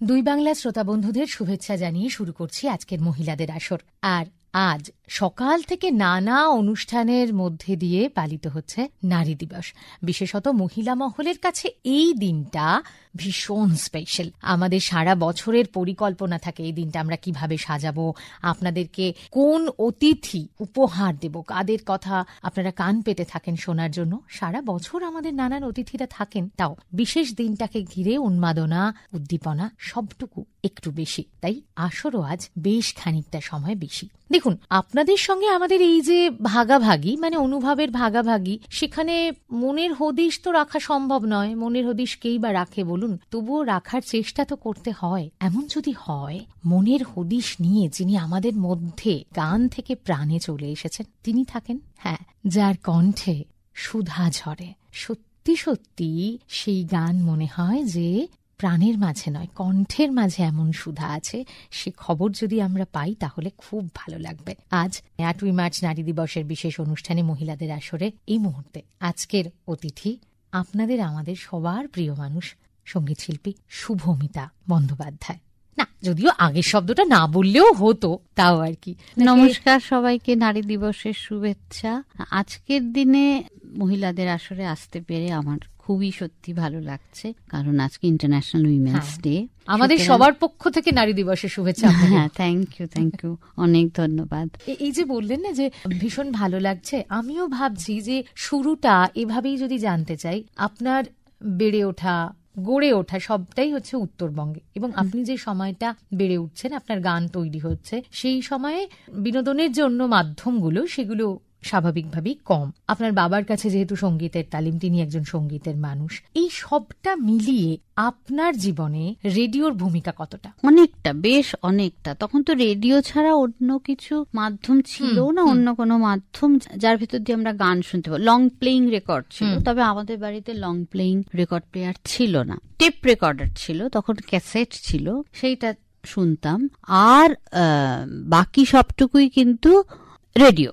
দুই বাংলা শ্রোতা বন্ধুদের শুভেচ্ছা জানিয়ে শুরু করছি আজকের মহিলাদের আসর। আর আজ সকাল থেকে নানা অনুষ্ঠানের মধ্যে দিয়ে পালিত হচ্ছে নারী দিবস। বিশেষত মহিলা মহলের কাছে এই দিনটা ভীষণ স্পেশাল। আমাদের সারা বছরের পরিকল্পনা থাকে এই দিনটা আমরা কিভাবে সাজাবো, আপনাদেরকে কোন অতিথি উপহার দেব, কাদের কথা আপনারা কান পেতে থাকেন শোনার জন্য। সারা বছর আমাদের নানান অতিথিরা থাকেন, তাও বিশেষ দিনটাকে ঘিরে উন্মাদনা, উদ্দীপনা সবটুকু একটু বেশি। তাই আসরও আজ বেশ খানিকটা সময় বেশি। দেখুন, আপনাদের সঙ্গে আমাদের এই যে ভাগাভাগি, মানে অনুভবের ভাগাভাগি, সেখানে মনের হদিশ তো রাখা সম্ভব নয়। মনের হদিশ কেই বা রাখে বলুন, তবুও রাখার চেষ্টা তো করতে হয়। এমন যদি হয় মনের হদিশ নিয়ে যিনি আমাদের মধ্যে গান থেকে প্রাণে চলে এসেছেন, তিনি থাকেন, হ্যাঁ, যার কণ্ঠে সুধা ঝরে। সত্যি সত্যি সেই গান মনে হয় যে প্রাণের মাঝে নয়, কণ্ঠের মাঝে এমন সুধা আছে। সে খবর যদি আমরা পাই তাহলে খুব ভালো লাগবে। আজ 8ই মার্চ নারী দিবসের বিশেষ অনুষ্ঠানে মহিলাদের আসরে এই মুহূর্তে আজকের অতিথি আপনাদের আমাদের সবার প্রিয় মানুষ, সঙ্গীত শিল্পী শুভমিতা বন্দ্যোপাধ্যায়। না, যদিও আগের শব্দটা না বললেও হতো, তাও আর কি। নমস্কার সবাইকে, নারী দিবসের শুভেচ্ছা। আজকের দিনে মহিলাদের আসরে আসতে পেরে আমার খুবই সত্যি ভালো লাগছে, কারণ আজকে ইন্টারন্যাশনাল উইমেন্স ডে। আমাদের সবার পক্ষ থেকে নারী দিবসের শুভেচ্ছা। হ্যাঁ, থ্যাংক ইউ, অনেক ধন্যবাদ। এই যে বললেন না যে ভীষণ ভালো লাগছে, আমিও ভাবছি যে শুরুটা এভাবেই যদি জানতে চাই, আপনার বেড়ে ওঠা, গড়ে ওঠা সবটাই হচ্ছে উত্তরবঙ্গে, এবং আপনি যে সময়টা বেড়ে উঠছেন, আপনার গান তৈরি হচ্ছে, সেই সময়ে বিনোদনের জন্য মাধ্যমগুলো সেগুলো স্বাভাবিকভাবেই কম। আপনার বাবার কাছে যেহেতু সঙ্গীতের তালিম, তিনি একজন সঙ্গীতের মানুষ, এই সবটা মিলিয়ে আপনার জীবনে রেডিওর ভূমিকা কতটা? অনেকটা, বেশ অনেকটা। তখন তো রেডিও ছাড়া অন্য কিছু মাধ্যম ছিল না, অন্য কোনো মাধ্যম যার ভেতর দিয়ে আমরা গান শুনতে পারি। লং প্লেইং রেকর্ড ছিল, তবে আমাদের বাড়িতে লং প্লেইং রেকর্ড প্লেয়ার ছিল না, টেপ রেকর্ডার ছিল, তখন ক্যাসেট ছিল, সেইটা শুনতাম। আর বাকি সবটুকুই কিন্তু রেডিও।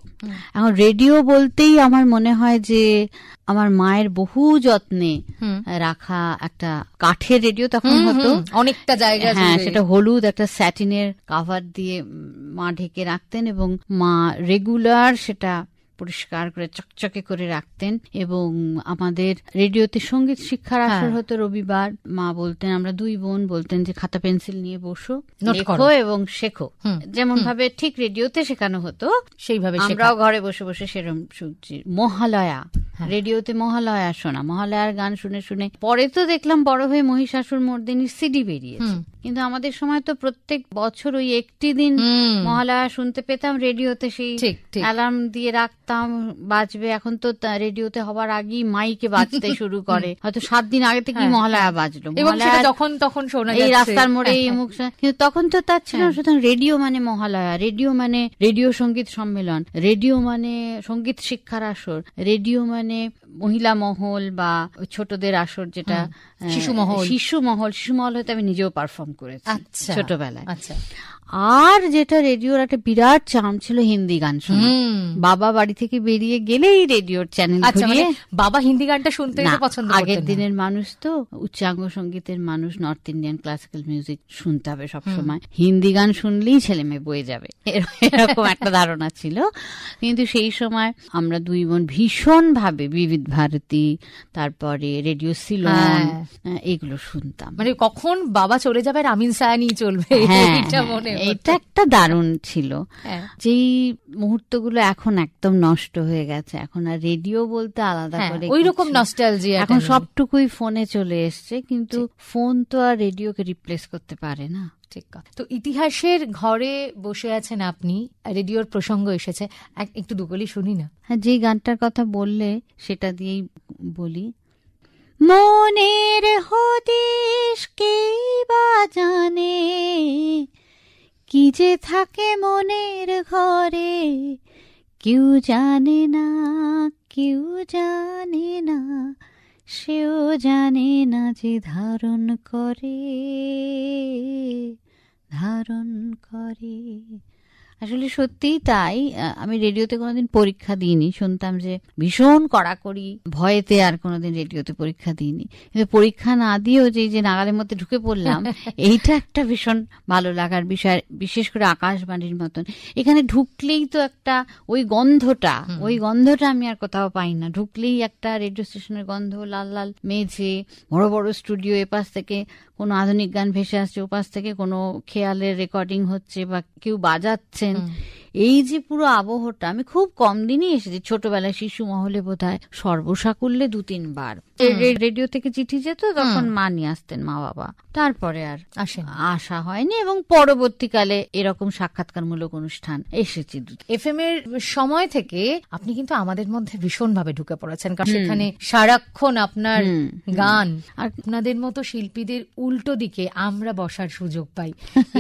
এখন রেডিও বলতেই আমার মনে হয় যে আমার মায়ের বহু যত্নে রাখা একটা কাঠের রেডিও তখন হতো, অনেকটা জায়গা, হ্যাঁ, সেটা হলুদ একটা স্যাটিনের কাভার দিয়ে মা ঢেকে রাখতেন, এবং মা রেগুলার সেটা পরিষ্কার করে চকচকে করে রাখতেন। এবং আমাদের রেডিওতে সঙ্গীত শিক্ষার আসর হতো রবিবার। মা বলতেন, আমরা দুই বোন বলতেন যে খাতা পেন্সিল নিয়ে বসো, লেখো এবং শেখো। যেমন ভাবে ঠিক রেডিওতে শেখানো হতো সেইভাবে আমরাও ঘরে বসে বসে সেরকম শুনছি। মহালয়া, রেডিওতে মহালয়া শোনা, মহালয়ার গান শুনে শুনে। পরে তো দেখলাম বড় হয়ে মহিষাসুর মর্দিনীর সিডি বেরিয়েছে, কিন্তু আমাদের সময় তো প্রত্যেক বছর ওই একটি দিন মহালয়া শুনতে পেতাম রেডিওতে, সেই অ্যালার্ম দিয়ে রাখতাম বাজবে। এখন তো রেডিওতে হবার আগেই মাইকে বাজতে শুরু করে, হয়তো 7 দিন আগে থেকেই মহালয়া বাজলো, যখন তখন শোনা যাচ্ছে এই রাস্তার মোড়ে এই মুখ। কিন্তু তখন তো তার ছিল, সুতরাং রেডিও মানে মহালয়া, রেডিও মানে রেডিও সঙ্গীত সম্মেলন, রেডিও মানে সঙ্গীত শিক্ষার আসর, রেডিও মানে মহিলা মহল বা ছোটদের আসর, যেটা শিশু মহল হয়তো আমি নিজেও পারফর্ম করেছি ছোটবেলায়। আর যেটা রেডিওর একটা বিরাট চার্ম ছিল, হিন্দি গান শোনা। বাবা বাড়ি থেকে বেরিয়ে গেলেই রেডিওর চ্যানেল ঘুরিয়ে, বাবা হিন্দি গানটা শুনতে পছন্দ করতেন। আগের দিনের মানুষ তো, উচ্চাঙ্গ সঙ্গীতের মানুষ, নর্থ ইন্ডিয়ান ক্লাসিক্যাল মিউজিক শুনতে হবে সবসময়, হিন্দি গান শুনলেই ছেলে মেয়ে বয়ে যাবে, এরকম একটা ধারণা ছিল। কিন্তু সেই সময় আমরা দুই বোন ভীষণ ভাবে বিবিধ ভারতী, তারপরে রেডিও সিলন, এগুলো শুনতাম। মানে কখন বাবা চলে যাবে আর আমিন সায়ানি চলবে, এটা একটা দারুণ ছিল। যেই মুহূর্তগুলো এখন একদম নষ্ট হয়ে গেছে, এখন আর রেডিও বলতে আলাদা করে ওই রকম নস্টালজিয়া, এখন সবটুকুই ফোনে চলে এসছে, কিন্তু ফোন তো আর রেডিওকে রিপ্লেস করতে পারে না। ঠিক। তো ইতিহাসের ঘরে বসে আছেন আপনি, রেডিওর প্রসঙ্গ এসেছে, একটু দুকলি শুনি না। হ্যাঁ, যেই গানটার কথা বললে সেটা দিয়েই বলি। মনের হদিশ কে বা জানে, কি যে থাকে মনের ঘরে, কেউ জানে না, কেউ জানে না, সেও জানে না যে ধারণ করে। আসলে সত্যিই তাই। আমি রেডিওতে কোনোদিন পরীক্ষা দিইনি, শুনতাম যে ভীষণ কড়াকড়ি ভয়েতে আর কোনোদিন রেডিওতে পরীক্ষা দিইনি, কিন্তু পরীক্ষা না দিয়েও যে নাগালের মধ্যে ঢুকে পড়লাম এইটা একটা ভীষণ ভালো লাগার বিষয়। বিশেষ করে আকাশবাণীর মতন এখানে ঢুকলেই তো একটা ওই গন্ধটা আমি আর কোথাও পাই না। ঢুকলেই একটা রেডিও স্টেশনের গন্ধ, লাল লাল মেঝে, বড় বড় স্টুডিও, এপাশ থেকে কোনো আধুনিক গান ভেসে আসছে, ওপাশ থেকে কোনো খেয়ালের রেকর্ডিং হচ্ছে বা কেউ বাজাচ্ছেন, এই যে পুরো আবহটা। আমি খুব কম দিনই এসেছি, ছোটবেলায় শিশু মহলে বোধহয় সর্বসাকুল্যে 2-3 বার রেডিও থেকে চিঠি যেত, তখন মা নিয়ে আসতেন, মা বাবা। তারপরে আর আসা হয়নি, এবং পরবর্তীকালে এরকম সাক্ষাৎকারমূলক অনুষ্ঠান এসেছি। এফএম এর সময় থেকে আপনি কিন্তু আমাদের মধ্যে ভীষণ ভাবে ঢুকে পড়েছেন, কারণ সেখানে সারাক্ষণ আপনার গান, আর আপনাদের মতো শিল্পীদের উল্টো দিকে আমরা বসার সুযোগ পাই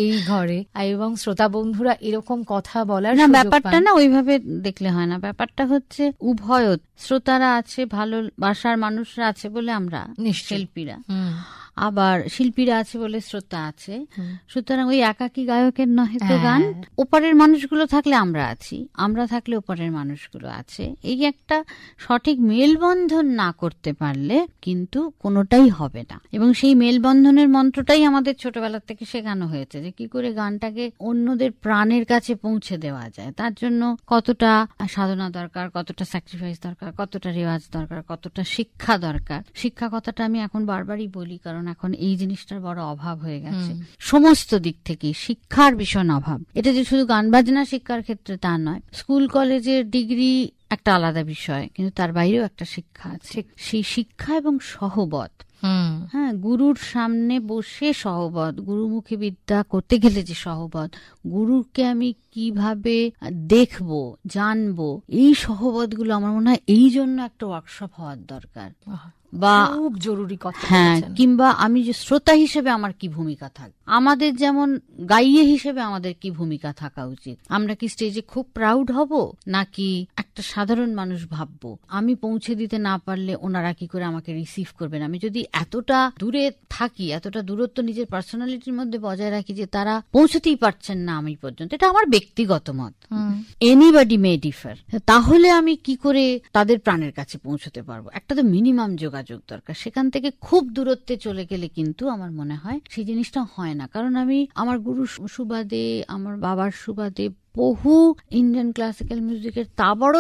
এই ঘরে, এবং শ্রোতা বন্ধুরা এরকম কথা বলার ব্যাপারটা না ওইভাবে দেখলে হয় না। ব্যাপারটা হচ্ছে উভয়, শ্রোতারা আছে, ভালোবাসার মানুষরা আছে বলে আমরা শিল্পীরা, আবার শিল্পীরা আছে বলে শ্রোতা আছে। সুতরাং ওই একাকী গায়কের নহে তো গান। ওপারের মানুষগুলো থাকলে আমরা আছি, আমরা থাকলে ওপারের মানুষগুলো আছে। এই একটা সঠিক মেলবন্ধন না করতে পারলে কিন্তু কোনোটাই হবে না। এবং সেই মেলবন্ধনের মন্ত্রটাই আমাদের ছোটবেলা থেকে শেখানো হয়েছে, যে কি করে গানটাকে অন্যদের প্রাণের কাছে পৌঁছে দেওয়া যায়। তার জন্য কতটা সাধনা দরকার, কতটা স্যাক্রিফাইস দরকার, কতটা রেওয়াজ দরকার, কতটা শিক্ষা দরকার। শিক্ষা কথাটা আমি এখন বারবারই বলি, কারণ এখন এই জিনিসটার বড় অভাব হয়ে গেছে। সমস্ত দিক থেকে শিক্ষার ভীষণ অভাব। এটা যে শুধু গান বাজনা শিক্ষার ক্ষেত্রে তা নয়, স্কুল কলেজের ডিগ্রি একটা আলাদা বিষয়, কিন্তু তার বাইরেও একটা শিক্ষা আছে। সেই শিক্ষা এবং সহবত, হ্যাঁ, গুরুর সামনে বসে সহবত, গুরুমুখী বিদ্যা করতে গেলে যে সহবত, গুরুকে আমি কিভাবে দেখবো, জানবো, এই সহবতগুলো আমার মনে হয় এই জন্য একটা ওয়ার্কশপ হওয়ার দরকার, বা খুব জরুরি কথা। হ্যাঁ, কিংবা আমি যে শ্রোতা হিসেবে আমার কি ভূমিকা থাকবে, আমাদের যেমন গাইয়ে হিসেবে আমাদের কি ভূমিকা থাকা উচিত। আমরা কি স্টেজে খুব প্রাউড হব, নাকি একটা সাধারণ মানুষ ভাববো আমি পৌঁছে দিতে না পারলে ওনারা কি করে আমাকে রিসিভ করবেন। আমি যদি এতটা দূরে থাকি, এতটা দূরত্ব নিজের পার্সোনালিটির মধ্যে বজায় রাখি যে তারা পৌঁছতেই পারছেন না আমি পর্যন্ত, এটা আমার ব্যক্তিগত মত, এনিবডি মে ডিফার, তাহলে আমি কি করে তাদের প্রাণের কাছে পৌঁছতে পারবো। একটা তো মিনিমাম যোগাযোগ দরকার। সেখান থেকে খুব দূরত্বে চলে গেলে কিন্তু আমার মনে হয় সেই জিনিসটা হয় না। কারণ আমি আমার গুরু সুবাদে, আমার বাবার সুবাদে বহু ইন্ডিয়ান ক্লাসিক্যাল মিউজিকের তাবড়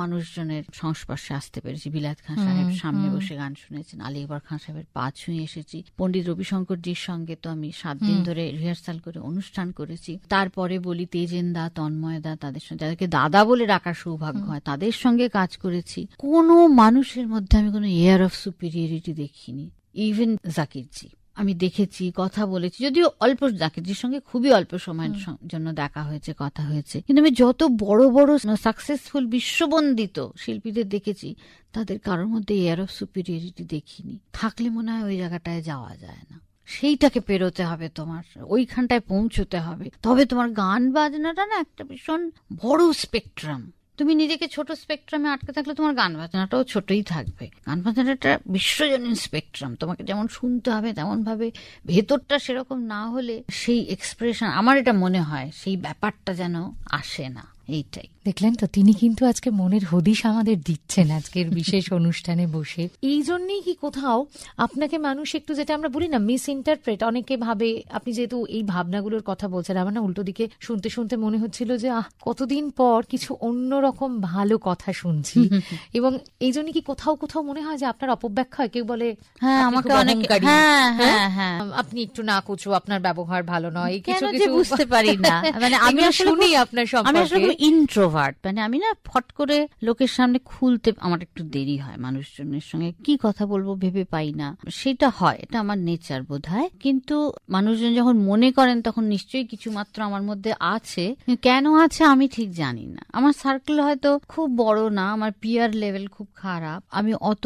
মানুষজনের সংস্পর্শে আসতে পেরেছি। বিলাত খান সাহেব সামনে বসে গান শুনেছেন, আলী আকবর খান সাহেবের পা ছুঁয়ে এসেছি, পণ্ডিত রবিশঙ্করজির সঙ্গে তো আমি 7 দিন ধরে রিহার্সাল করে অনুষ্ঠান করেছি। তারপরে বলি তেজেন দা, তন্ময় দা, তাদের সঙ্গে, যাদেরকে দাদা বলে ডাকার সৌভাগ্য হয়, তাদের সঙ্গে কাজ করেছি। কোনো মানুষের মধ্যে আমি কোনো এয়ার অফ সুপিরিয়রিটি দেখিনি। ইভেন জাকিরজি আমি দেখেছি, কথা বলেছি, যদিও অল্প, জাকিরজির সঙ্গে খুবই অল্প সময়ের জন্য দেখা হয়েছে, কথা হয়েছে, কিন্তু আমি যত বড় বড় সাকসেসফুল বিশ্ববন্দিত শিল্পীদের দেখেছি, তাদের কারোর মধ্যে এয়ার অফ সুপিরিয়রিটি দেখিনি। থাকলে মনে হয় ওই জায়গাটায় যাওয়া যায় না। সেইটাকে পেরোতে হবে, তোমার ওইখানটায় পৌঁছতে হবে, তবে তোমার গান বাজনাটা না একটা ভীষণ বড় স্পেকট্রাম। তুমি নিজেকে ছোট স্পেকট্রামে আটকে থাকলে তোমার গান বাজনাটাও ছোটই থাকবে। গান বাজনাটা বিশ্বজনীন স্পেকট্রাম, তোমাকে যেমন শুনতে হবে তেমন ভাবে, ভেতরটা সেরকম না হলে সেই এক্সপ্রেশন, আমার এটা মনে হয় সেই ব্যাপারটা যেন আসে না। এইটাই দেখলেন তো, তিনি কিন্তু আজকে মনের হদিশ আমাদের দিচ্ছেন আজকের বিশেষ অনুষ্ঠানে বসে। এই জন্যই কি কোথাও আপনাকে মানুষ একটু, যেটা আমরা বলি না, মিস ইন্টারপ্রেট, অনেকে ভাবে, আপনি যেহেতু এই ভাবনাগুলোর কথা বলছেন, আমার না উল্টো দিকে শুনতে শুনতে মনে হচ্ছিল যে কতদিন পর কিছু অন্যরকম ভালো কথা শুনছি। এবং এই জন্য কি কোথাও কোথাও মনে হয় যে আপনার অপব্যাখ্যা হয়, কেউ বলে আমাকে অহংকারী, আপনি একটু না কুচু, আপনার ব্যবহার ভালো নয়, কিছু কিছু বুঝতে পারি না। মানে আমি শুনি আপনার সম্পর্কে ইন্ট্রোভার্ট, মানে আমি না ফট করে লোকের সামনে খুলতে আমার একটু দেরি হয়, মানুষজনের সঙ্গে কি কথা বলবো ভেবে পাই না, সেটা হয়, এটা আমার নেচার বোধহয়। কিন্তু মানুষজন যখন মনে করেন তখন নিশ্চয়ই কিছু মাত্র আমার মধ্যে আছে, কেন আছে আমি ঠিক জানি না। আমার সার্কেল হয়তো খুব বড় না, আমার পিয়ার লেভেল খুব খারাপ, আমি অত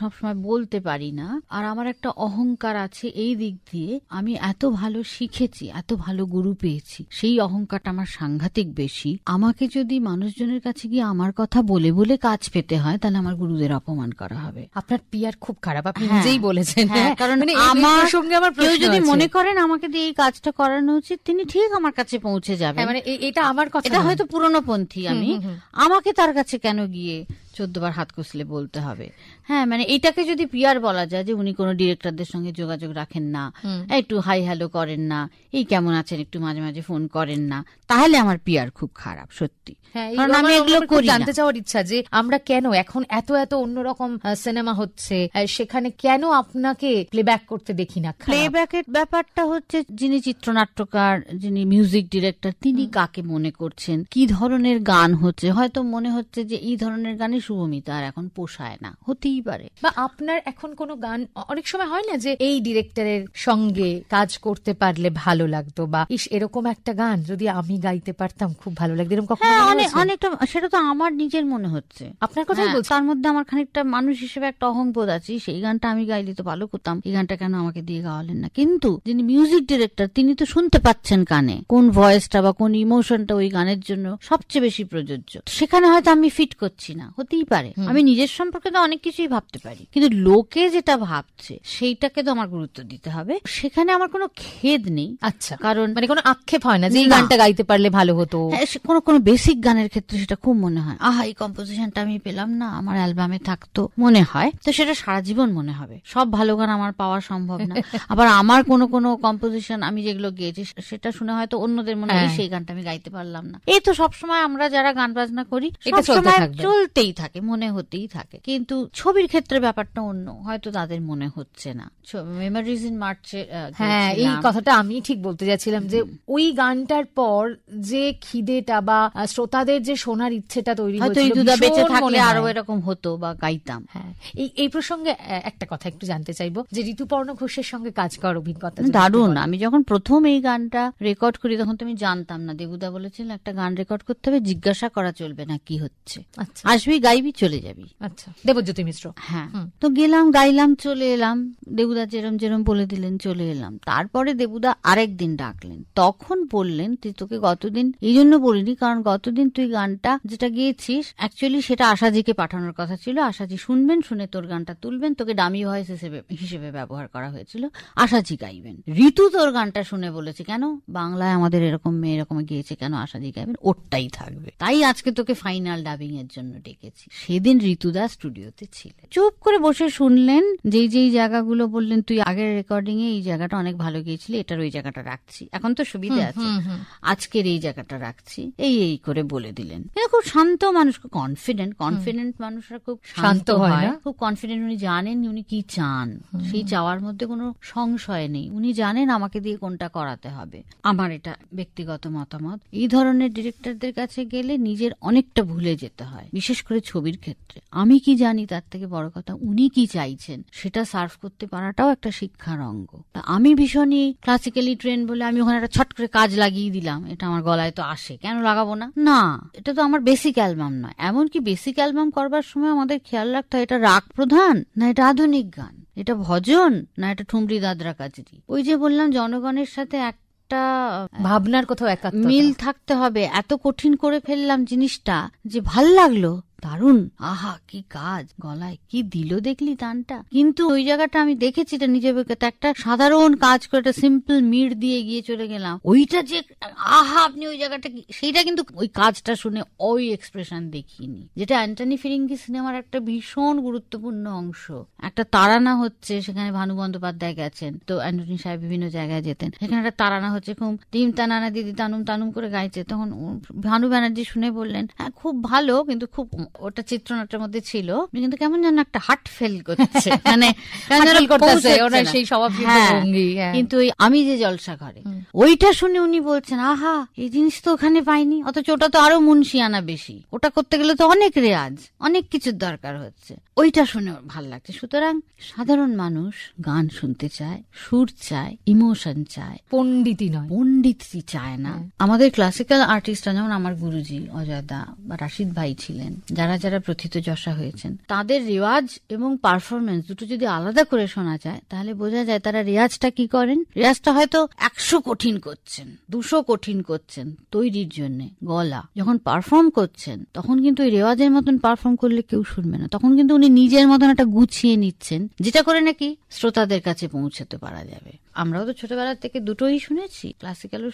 সবসময় বলতে পারি না, আর আমার একটা অহংকার আছে এই দিক দিয়ে, আমি এত ভালো শিখেছি, এত ভালো গুরু পেয়েছি, সেই অহংকারটা আমার সাংঘাতিক বেশি। আমাকে যদি মানুষজনের কাছে গিয়ে আমার কথা বলে বলে কাজ পেতে হয়, তাহলে আমার গুরুদের অপমান করা হবে। আপনার পিয়ার খুব খারাপ, আপনি নিজেই বলেছেন। কারণ আমার সঙ্গে আমার কেউ যদি মনে করেন আমাকে দিয়ে এই কাজটা করানো উচিত, তিনি ঠিক আমার কাছে পৌঁছে যাবেন। মানে এটা আমার কথা, এটা হয়তো পুরনোপন্থী আমি, আমাকে তার কাছে কেন গিয়ে 14 বার হাত কষলে বলতে হবে? হ্যাঁ, মানে এটাকে যদি পিয়ার বলা যায় যে উনি কোনো ডিরেক্টরদের সঙ্গে যোগাযোগ রাখেন না, একটু হাই হ্যালো করেন না, এই কেমন আছেন একটু মাঝে মাঝে ফোন করেন না, তাহলে আমার পিয়ার খুব খারাপ সত্যি। কারণ আমি এগুলো করি। জানতে চাওয়ার ইচ্ছা যে আমরা কেন এখন এত এত অন্যরকম সিনেমা হচ্ছে, সেখানে কেন আপনাকে প্লেব্যাক করতে দেখি না? প্লেব্যাকের ব্যাপারটা হচ্ছে, যিনি চিত্রনাট্যকার, যিনি মিউজিক ডিরেক্টর, তিনি কাকে মনে করছেন, কি ধরনের গান হচ্ছে, হয়তো মনে হচ্ছে যে এই ধরনের গানে শুভমিতা আর এখন পোষায় না, হতেই পারে। বা আপনার এখন কোনো গান অনেক সময় হয় না যে এই ডিরেক্টরের সঙ্গে কাজ করতে পারলে ভালো লাগতো, বা ইস এরকম একটা গান যদি আমি গাইতে পারতাম খুব ভালো লাগতো, এরকম কখনো? অনেকটা সেটা তো আমার নিজের মনে হচ্ছে। আপনার কথাই বলছি। তার মধ্যে আমার খানিকটা মানুষ হিসেবে একটা অহংবোধ আছে, সেই গানটা আমি গাইলে তো ভালো করতাম, এই গানটা কেন আমাকে দিয়ে গাওয়ালেন না? কিন্তু যিনি মিউজিক ডিরেক্টর, তিনি তো শুনতে পাচ্ছেন কানে কোন ভয়েসটা বা কোন ইমোশনটা ওই গানের জন্য সবচেয়ে বেশি প্রযোজ্য। সেখানে হয়তো আমি ফিট করছি না, হতেই পারে। আমি নিজের সম্পর্কে তো অনেক কিছুই ভাবতে পারি, কিন্তু লোকে যেটা ভাবছে সেইটাকে তো আমার গুরুত্ব দিতে হবে। সেখানে আমার কোনো খেদ নেই। আচ্ছা, কারণ মানে কোনো আক্ষেপ হয় না যে এই গানটা গাইতে পারলে ভালো হতো? কোনো বেসিক গানের ক্ষেত্রে সেটা খুব মনে হয়, আহা এই কম্পোজিশনটা আমি পেলাম না, আমার অ্যালবামে থাকতো, মনে হয়। তো সেটা সারা জীবন মনে হবে। সব ভালো গান আমার পাওয়া সম্ভব না। আবার আমার কোনো কম্পোজিশন আমি যেগুলো গেয়েছি সেটা শুনে হয়তো অন্যদের মনে হয় সেই গানটা আমি গাইতে পারলাম না। এই তো সবসময় আমরা যারা গান বাজনা করি সবসময় চলতেই থাকে, মনে হতেই থাকে। কিন্তু ছবির ক্ষেত্রে ব্যাপারটা অন্য, হয়তো তাদের মনে হচ্ছে না। মেমোরিজ ইন মার্চে, হ্যাঁ, এই কথাটা আমি ঠিক বলতে যাচ্ছিলাম যে ওই গানটার পর যে খিদেটা বা শ্রোতাদের যে শোনার ইচ্ছেটা তৈরি হয়েছিল, বেঁচে থাকলে আরো এরকম হতো বা গাইতাম। হ্যাঁ, এই প্রসঙ্গে একটা কথা একটু জানতে চাইবো যে ঋতুপর্ণ ঘোষের সঙ্গে কাজ করার অভিজ্ঞতা দারুণ। আমি যখন প্রথম এই গানটা রেকর্ড করি তখন তো আমি জানতাম না। দেবুদা বলেছিল একটা গান রেকর্ড করতে হবে, জিজ্ঞাসা করা চলবে না কি হচ্ছে, আসবি গাইবি চলে যাবি। আচ্ছা, দেবজ্যোতি মিশ্র। হ্যাঁ, তো গেলাম, গাইলাম, চলে এলাম। দেবুদা যেরম যেরম বলে দিলেন চলে এলাম। তারপরে দেবুদা আরেকদিন ডাকলেন, তখন বললেন তুই, তোকে গতদিন এই জন্য বলিনি কারণ গতদিন তুই গানটা যেটা গেয়েছিস অ্যাকচুয়ালি সেটা আশাজিকে পাঠানোর কথা ছিল, আশাজি শুনবেন, শুনে তোর গানটা তুলবেন, তোকে ডামি ভয়েস হিসেবে ব্যবহার করা হয়েছিল, আশাজি গাইবেন। ঋতু তোর গানটা শুনে বলেছে কেন বাংলায় আমাদের এরকম মেয়ে এরকম গিয়েছে, কেন আশাজি গাইবেন, ওরটাই থাকবে, তাই আজকে তোকে ফাইনাল ডাবিং এর জন্য ডেকেছি। সেদিন ঋতুদা স্টুডিওতে ছিলেন, চুপ করে বসে শুনলেন, যেই জায়গাগুলো বললেন তুই আগের রেকর্ডিং এ এই জায়গাটা অনেক ভালো গিয়েছিলি, এটার ওই জায়গাটা রাখছি, এখন তো সুবিধা আছে, আজকের এই জায়গাটা রাখছি, এই করে বলে দিলেন। খুব শান্ত মানুষ, খুব কনফিডেন্ট মানুষরা খুব শান্ত হয়, খুব কনফিডেন্ট। উনি জানেন উনি কি চান, সেই চাওয়ার মধ্যে কোনো সংশয় নেই। উনি জানেন আমাকে দিয়ে কোনটা করাতে হবে। আমার এটা ব্যক্তিগত মতামত। এই ধরনের ডিরেক্টরদের কাছে গেলে নিজের অনেকটা ভুলে যেতে হয়, বিশেষ করে ছবির ক্ষেত্রে। আমি কি জানি তার থেকে বড় কথা উনি কি চাইছেন সেটা সার্ভ করতে পারাটাও একটা শিক্ষার অঙ্গ। আমি ভীষণই ক্লাসিক্যালি ট্রেন বলে আমি ওখানে একটা ছট করে কাজ লাগিয়ে দিলাম, এটা আমার গলায় তো আসে, কেন লাগাবো না? না, এটা তো আমার বেসিক অ্যালবাম নয়। এমনকি বেসিক অ্যালবাম করবার সময় আমাদের খেয়াল রাখতে হয় এটা রাগ প্রধান না এটা আধুনিক গান, এটা ভজন না এটা ঠুমরি দাদরা কাজরি। ওই যে বললাম জনগণের সাথে একটা ভাবনার কোথাও মিল থাকতে হবে। এত কঠিন করে ফেললাম জিনিসটা যে ভাল লাগলো, দারুণ, আহা কি কাজ, গলায় কি দিল দেখলি টানটা। কিন্তু ওই জায়গাটা আমি দেখেছি, এটা নিজের অভিজ্ঞতা, একটা সাধারণ কাজ করে একটা সিম্পল মিড দিয়ে গিয়ে চলে গেলাম, ওইটা যে আহা আপনি ওই জায়গাটা, সেইটা কিন্তু ওই কাজটা শুনে ওই এক্সপ্রেশন দেখিনি, যেটা অ্যান্টনি ফিরিঙ্গি সিনেমার একটা ভীষণ গুরুত্বপূর্ণ অংশ। একটা তারানা হচ্ছে, সেখানে ভানু বন্দ্যোপাধ্যায় গেছেন, তো অ্যান্টনি সাহেব বিভিন্ন জায়গায় যেতেন, সেখানে একটা তারানা হচ্ছে, খুব টিম তানানা দিদি তানুম তানুম করে গাইছে, তখন ভানু ব্যানার্জি শুনে বললেন হ্যাঁ খুব ভালো, কিন্তু খুব, ওটা চিত্রনাট্যের মধ্যে ছিল, কিন্তু কেমন যেন একটা হার্ট ফেল করছে, মানে কিন্তু আমি যে জলসা ঘরে ওইটা শুনে উনি বলছেন আহা এই জিনিস তো ওখানে পাইনি, অথচ ওটা তো আরো মুন্সিয়ানা বেশি, ওটা করতে গেলে তো অনেক রেয়াজ, অনেক কিছুর দরকার হচ্ছে, ওইটা শুনে ভালো লাগছে। সুতরাং সাধারণ মানুষ গান শুনতে চায়, সুর চায়, ইমোশন চায়, পণ্ডিতি নয়, পণ্ডিতি চায় না। আমাদের ক্লাসিক্যাল আর্টিস্টরা, যেমন আমার গুরুজি অজয়দা বা রাশিদ ভাই ছিলেন, যারা যারা প্রথিতযশা হয়েছেন, তাদের রেওয়াজ এবং পারফরমেন্স দুটো যদি আলাদা করে শোনা যায় তাহলে বোঝা যায় তারা রেওয়াজটা কি করেন। রেওয়াজটা হয়তো 100 কঠিন করছেন, 200 কঠিন করছেন তৈরির জন্য গলা, যখন পারফর্ম করছেন তখন কিন্তু ওই রেওয়াজের মতন পারফর্ম করলে কেউ শুনবে না, তখন কিন্তু উনি নিজের মতন একটা গুছিয়ে নিচ্ছেন, যেটা করে নাকি শ্রোতাদের কাছে পৌঁছতে পারা যাবে। আমরাও তো ছোটবেলা থেকে দুটোই শুনেছি, ক্লাসিক্যালও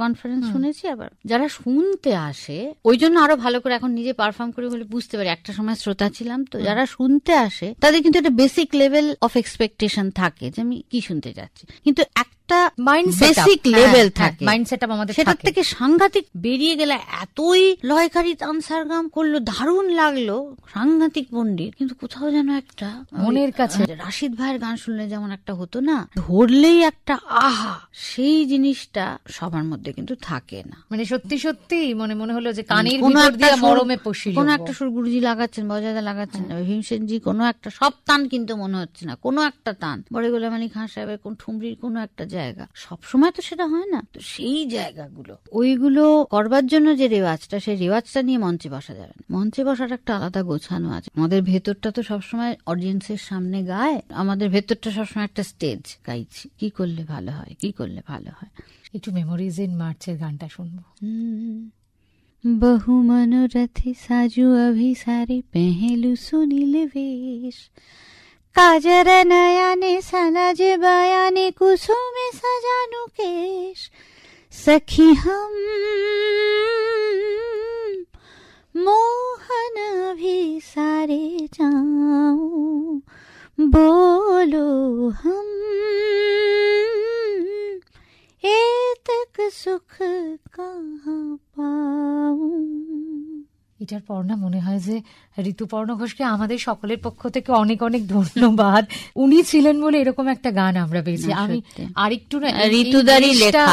কনফারেন্স শুনেছি, আবার যারা শুনতে আসে ওই জন্য আরো ভালো করে এখন নিজে পারফর্ম করে বলে বুঝতে পারি, একটা সময় শ্রোতা ছিলাম তো, যারা শুনতে আসে তাদের কিন্তু একটা বেসিক লেভেল অফ এক্সপেকটেশন থাকে যে আমি কি শুনতে যাচ্ছি, কিন্তু একটা বেসিক লেভেল থাকে, সেটার থেকে সাংঘাতিক বেরিয়ে গেলে এতই লয়কারী তানসারগাম করলো, দারুণ লাগলো, সাংঘাতিক পণ্ডিত, কিন্তু কোথাও যেন একটা মনের কাছে রাশিদ ভাইয়ের গান শুনলে যেমন একটা হতো না, ধরলেই একটা আহা, সেই জিনিসটা সবার মধ্যে কিন্তু থাকে না। মানে সত্যি সত্যি মনে হলো যে কানের ভিতর দিয়ে মরমে পশিল, কোনো একটা সুর গুরুজি লাগাচ্ছেন, বজাদা লাগাচ্ছেন, ভীমসেনজি কোনো একটা, সব তান কিন্তু মনে হচ্ছে না, কোনো একটা তান, বড় গোলাম আলী খান সাহেবের কোন ঠুমরির কোনো একটা জায়গা, সবসময় তো সেটা হয় না। তো সেই জায়গাগুলো, ওইগুলো করবার জন্য যে রেওয়াজটা, সেই রেওয়াজটা নিয়ে মঞ্চে বসা যাবে না। মঞ্চে বসার একটা আলাদা গোছানো আছে। আমাদের ভেতরটা তো সবসময় অডিয়েন্সের সামনে গায়, আমাদের ভেতরটা সবসময় একটা স্টেজ, গাইছি কি করলে ভালো হয়, কি করলে ভালো হয়। একটু মেমোরিজ ইন মার্চের গানটা শুনবো। বহু মনোরথে সাজু অভিসারে পেহেলু সুনীল বেশ, কাজর নয়নে সনজ বয়ানে কুসুমে সজানু কেশ, সখী হম মোহন অভিসারে যাও, बोलो हम एतक सुख कहाँ पाऊं। এটার পর না মনে হয় যে ঋতুপর্ণ ঘোষকে আমাদের সকলের পক্ষ থেকে অনেক অনেক ধন্যবাদ। উনি ছিলেন বলে এরকম একটা গান আমরা পেয়েছি। আমি আরেকটু না ঋতুদারি লেখা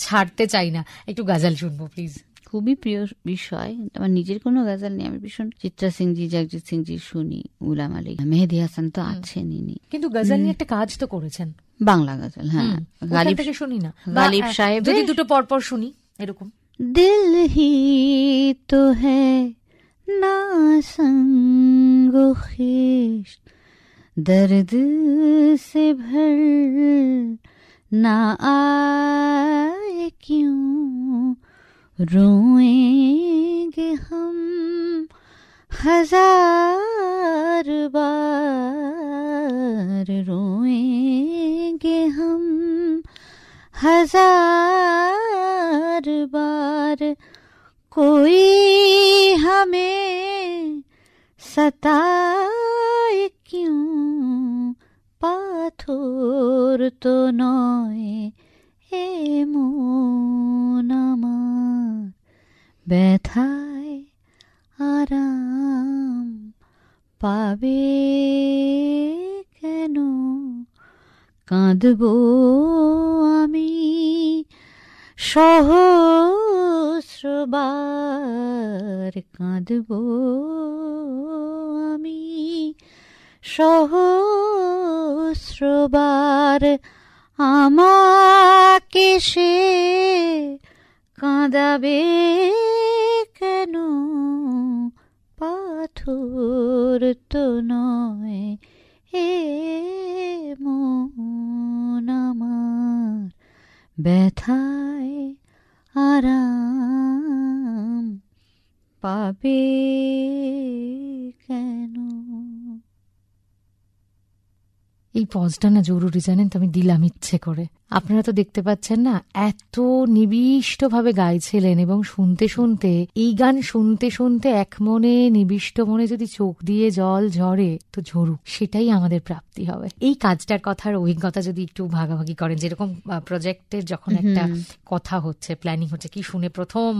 ছাড়তে চাই না, একটু গজল শুনবো প্লিজ। খুবই প্রিয় বিষয়, আমার নিজের কোনো গজল নেই, আমি ভীষণ চিত্রা সিংজি, জগজিৎ সিংজি শুনি, গুলাম আলী, মেহেদি হাসান তো আছেন, কিন্তু গজল নিয়ে একটা কাজ তো করেছেন, বাংলা গজল। হ্যাঁ, গালিব থেকে শুনি না, গালিব সাহেব, যদি দুটো পরপর শুনি এরকম। দিল হি তো হ্যায় না সঙ্গো খিশ, দর্দ সে ভর না আয়ে ক্যোं, रोएंगे हम हजार बार, रोएंगे हम हजार बार, कोई हमें सताए क्यों, पाथर तो नয় এ মন আমার, ব্যথায় আরাম পাবে কেন, কাঁদবো আমি সহস্রবার, কাঁদবো আমি সহস্রবার, আমাকে সে কাঁদাবে কেন, পাথর তো নয় এ মন আমার, ব্যথায় আরাম পাবে কেন। এই পজটা না জরুরি, জানেন তো, আমি দিলাম ইচ্ছে করে। আপনারা তো দেখতে পাচ্ছেন না, এত নিবিষ্ট ভাবে গাইছিলেন, এবং শুনতে শুনতে, এই গান শুনতে শুনতে এক মনে নিবিষ্ট মনে যদি চোখ দিয়ে জল ঝরে তো ঝরুক, সেটাই আমাদের প্রাপ্তি হবে। এই কাজটার কথার অভিজ্ঞতা যদি একটু ভাগাভাগি করেন, যেরকম প্রজেক্টের যখন একটা কথা হচ্ছে, প্ল্যানিং হচ্ছে, কি শুনে প্রথম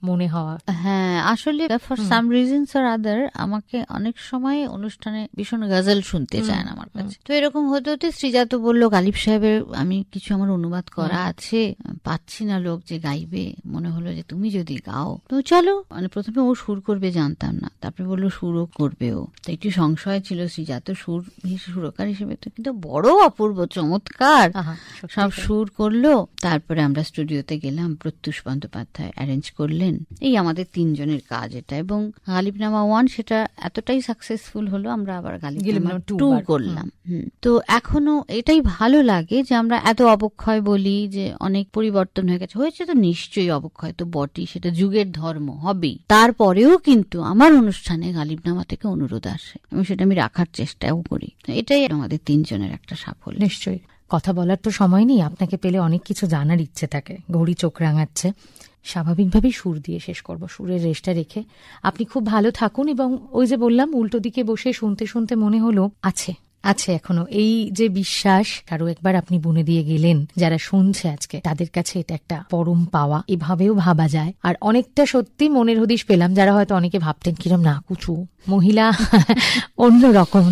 মনে হওয়া? হ্যাঁ, আসলে for some reasons or other আমাকে অনেক সময় অনুষ্ঠানে ভীষণ গজল শুনতে চায় না আমার কাছে। তো এরকম হতে হতে শ্রীজাত বলল, গালিব সাহেবের আমি কিছু আমার অনুবাদ করা আছে, পাচ্ছি না লোক যে গাইবে, মনে হলো যে তুমি যদি গাও তো চলো। মানে প্রথমে ও সুর করবে জানতাম না, তারপরে বললো সুরও করবে ও। তো একটু সংশয় ছিল, শ্রীজাত সুরকার হিসেবে তো কিন্তু বড় অপূর্ব চমৎকার সব সুর করলো। তারপরে আমরা স্টুডিওতে গেলাম, প্রত্যুষ বন্দ্যোপাধ্যায় অ্যারেঞ্জ করলেন। এই আমাদের তিনজনের কাজ এটা, এবং গালিবনামা 1 সেটা এতটাই সাকসেসফুল হলো, আমরা আবার গালিবনামা 2 করলাম। তো এখনো এটাই ভালো লাগে যে আমরা এত অবক্ষয় বলি যে অনেক পরিবর্তন হয়েছে তো নিশ্চয়ই অবক্ষয় তো বটেই, সেটা যুগের ধর্ম হবেই। তারপরেও কিন্তু আমার অনুষ্ঠানে গালিবনামা থেকে অনুরোধ আসে এবং সেটা আমি রাখার চেষ্টাও করি। এটাই আমাদের তিনজনের একটা সাফল্য। নিশ্চয়ই। কথা বলার তো সময় নেই, আপনাকে পেলে অনেক কিছু জানার ইচ্ছে থাকে, ঘড়ি চোখ রাঙাচ্ছে। স্বাভাবিকভাবেই সুর দিয়ে শেষ করব, সুরের রেশটা রেখে। আপনি খুব ভালো থাকুন, এবং ওই যে বললাম উল্টো দিকে বসে শুনতে শুনতে মনে হলো আছে এখনো এই যে বিশ্বাস কারো একবার আপনি বুনে দিয়ে গেলেন, যারা শুনছে আজকে তাদের কাছে এটা একটা পরম পাওয়া, এভাবেও ভাবা যায়। আর অনেকটা সত্যি মনের হদিশ পেলাম, যারা হয়তো অনেকে ভাবতেন কিরম না কুচু মহিলা অন্যরকম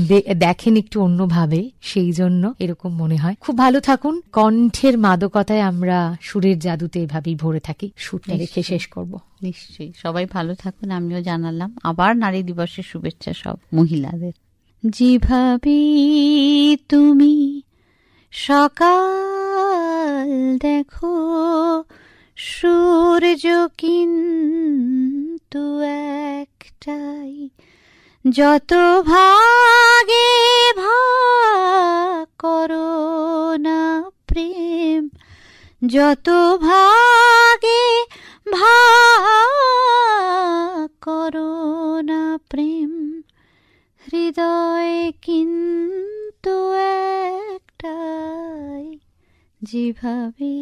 দেখেন একটু অন্যভাবে, সেই জন্য এরকম মনে হয়। খুব ভালো থাকুন, কণ্ঠের মাদকতায় আমরা সুরের জাদুতে এভাবেই ভরে থাকি। সুরটা রেখে শেষ করব। নিশ্চয়ই, সবাই ভালো থাকুন। আমিও জানালাম আবার নারী দিবসের শুভেচ্ছা সব মহিলাদের। যেভাবে তুমি সকাল দেখো, সূর্য কিন্তু একটাই, যত ভাগে ভাগ করো না প্রেম, যত ভাগে ভাগ করো না প্রেম, হৃদয় কিন্তু একটাই। যেভাবে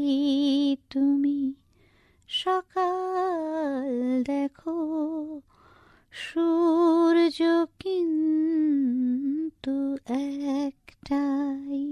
তুমি সকাল দেখো, সূর্য কিন্তু একটাই।